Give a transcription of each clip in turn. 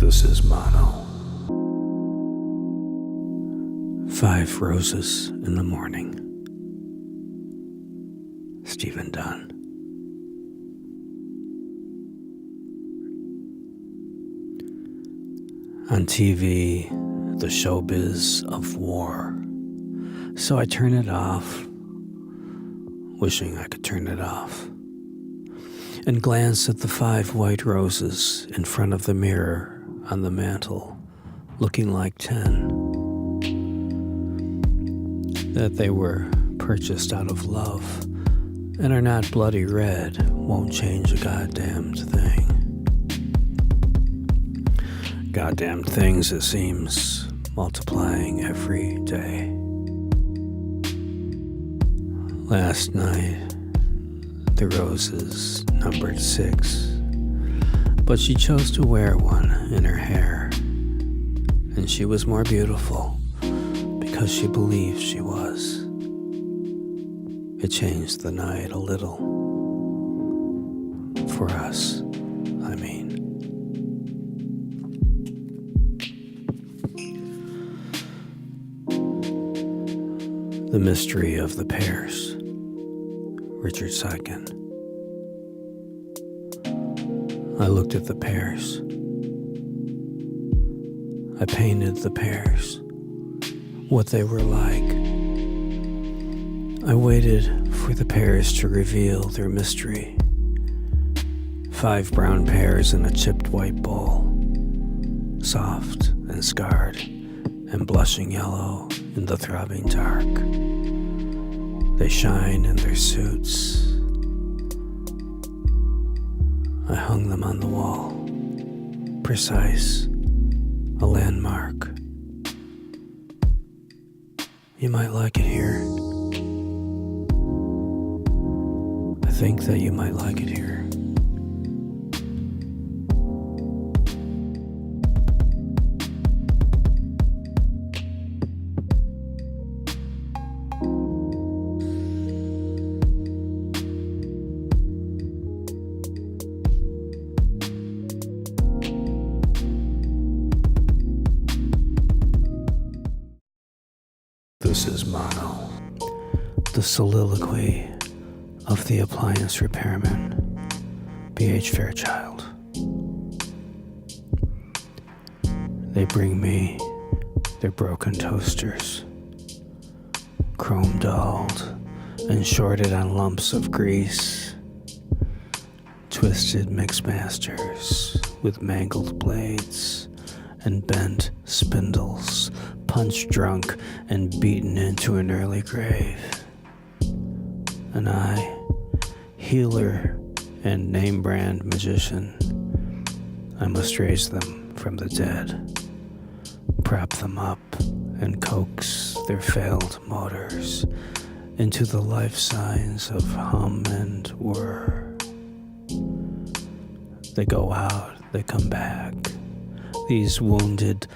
This is Mono. 5 roses in the morning. Stephen Dunn. On TV, the showbiz of war. So I turn it off, wishing I could turn it off, and glance at the 5 white roses in front of the mirror on the mantle, looking like 10. That they were purchased out of love and are not bloody red won't change a goddamned thing. Goddamn things, it seems, multiplying every day. Last night, the roses numbered 6, but she chose to wear one in her hair, and she was more beautiful because she believed she was. It changed the night a little. For us, I mean. The Mystery of the Pears. Richard Seiken. I looked at the pears. I painted the pears, what they were like. I waited for the pears to reveal their mystery. 5 brown pears in a chipped white bowl, soft and scarred and blushing yellow in the throbbing dark. They shine in their suits. I hung them on the wall, precise, a landmark. You might like it here. I think that you might like it here. This is Mono, the soliloquy of the appliance repairman, B.H. Fairchild. They bring me their broken toasters, chrome dulled and shorted on lumps of grease, twisted mixmasters with mangled blades and bent spindles, punch drunk and beaten into an early grave. And I, healer and name brand magician, I must raise them from the dead, prop them up and coax their failed motors into the life signs of hum and whir. They go out, they come back, these wounded,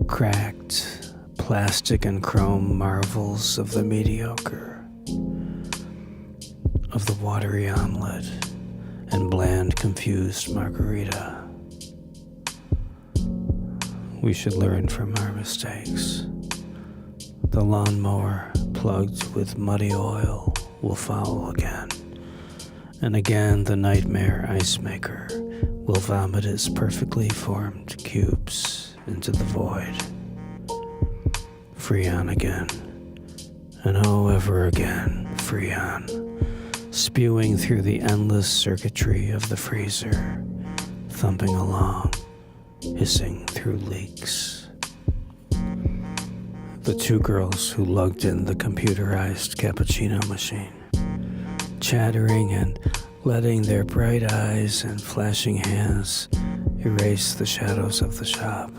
cracked, plastic and chrome marvels of the mediocre, of the watery omelet and bland, confused margarita. We should learn from our mistakes. The lawnmower plugged with muddy oil will foul again, and again the nightmare ice maker will vomit its perfectly formed cubes into the void. Freon again, and oh, ever again, Freon, spewing through the endless circuitry of the freezer, thumping along, hissing through leaks. The 2 girls who lugged in the computerized cappuccino machine, chattering and letting their bright eyes and flashing hands erase the shadows of the shop.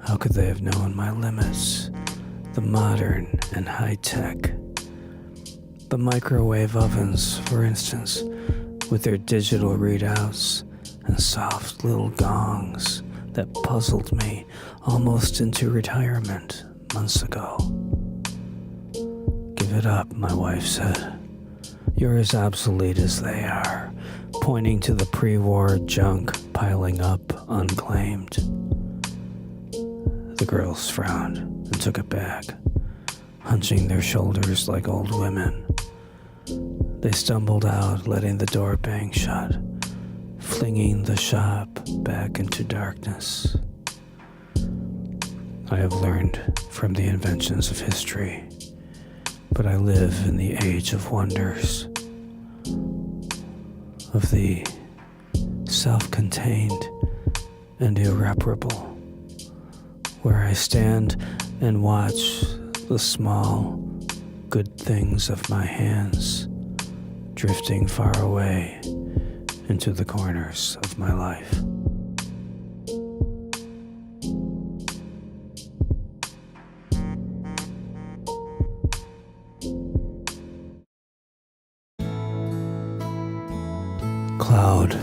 How could they have known my limits? The modern and high-tech. The microwave ovens, for instance, with their digital readouts and soft little gongs that puzzled me almost into retirement months ago. Give it up, my wife said. You're as obsolete as they are, pointing to the pre-war junk piling up unclaimed. The girls frowned and took it back, hunching their shoulders like old women. They stumbled out, letting the door bang shut, flinging the shop back into darkness. I have learned from the inventions of history, but I live in the age of wonders, of the self-contained and irreparable, where I stand and watch the small, good things of my hands drifting far away into the corners of my life. Cloud,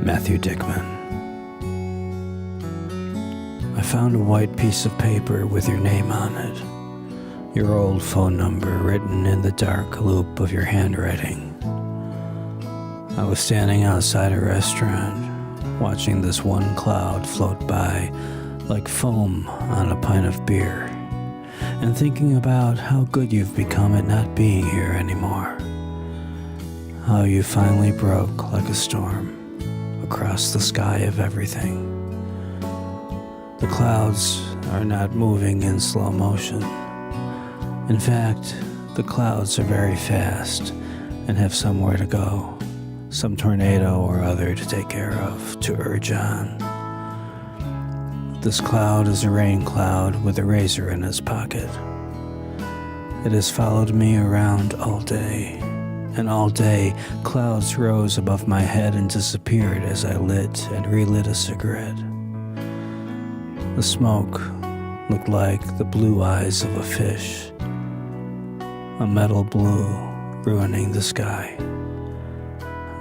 Matthew Dickman. I found a white piece of paper with your name on it, your old phone number written in the dark loop of your handwriting. I was standing outside a restaurant, watching this one cloud float by like foam on a pint of beer, and thinking about how good you've become at not being here anymore. How you finally broke like a storm across the sky of everything. The clouds are not moving in slow motion. In fact, the clouds are very fast and have somewhere to go, some tornado or other to take care of, to urge on. This cloud is a rain cloud with a razor in its pocket. It has followed me around all day. And all day, clouds rose above my head and disappeared as I lit and relit a cigarette. The smoke looked like the blue eyes of a fish, a metal blue ruining the sky.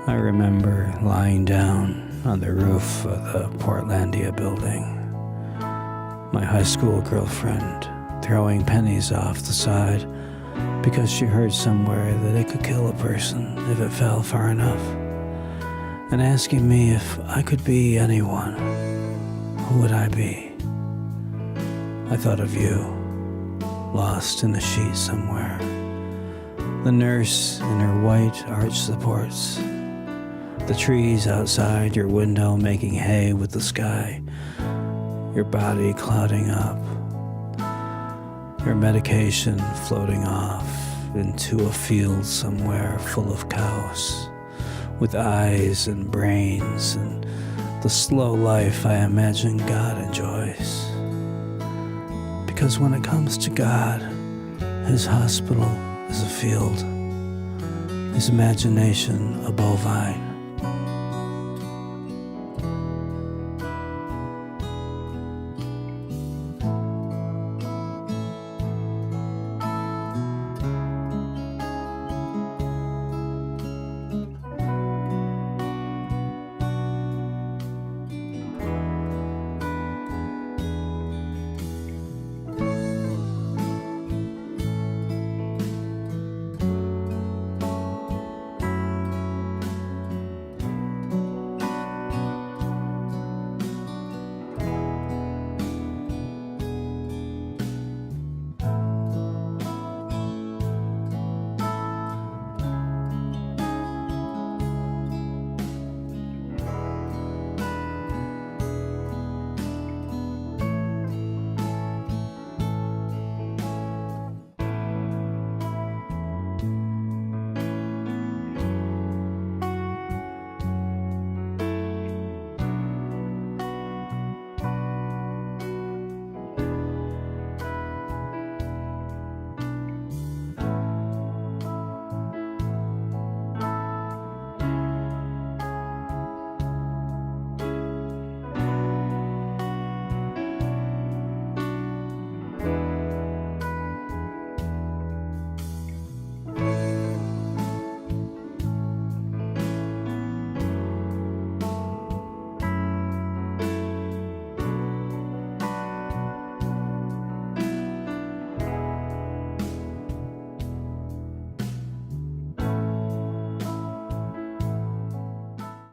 I remember lying down on the roof of the Portlandia building, my high school girlfriend throwing pennies off the side because she heard somewhere that it could kill a person if it fell far enough, and asking me if I could be anyone, who would I be? I thought of you, lost in a sheet somewhere, the nurse in her white arch supports, the trees outside your window making hay with the sky, your body clouding up, your medication floating off into a field somewhere full of cows, with eyes and brains and the slow life I imagine God enjoys. Because when it comes to God, his hospital is a field, his imagination a bovine.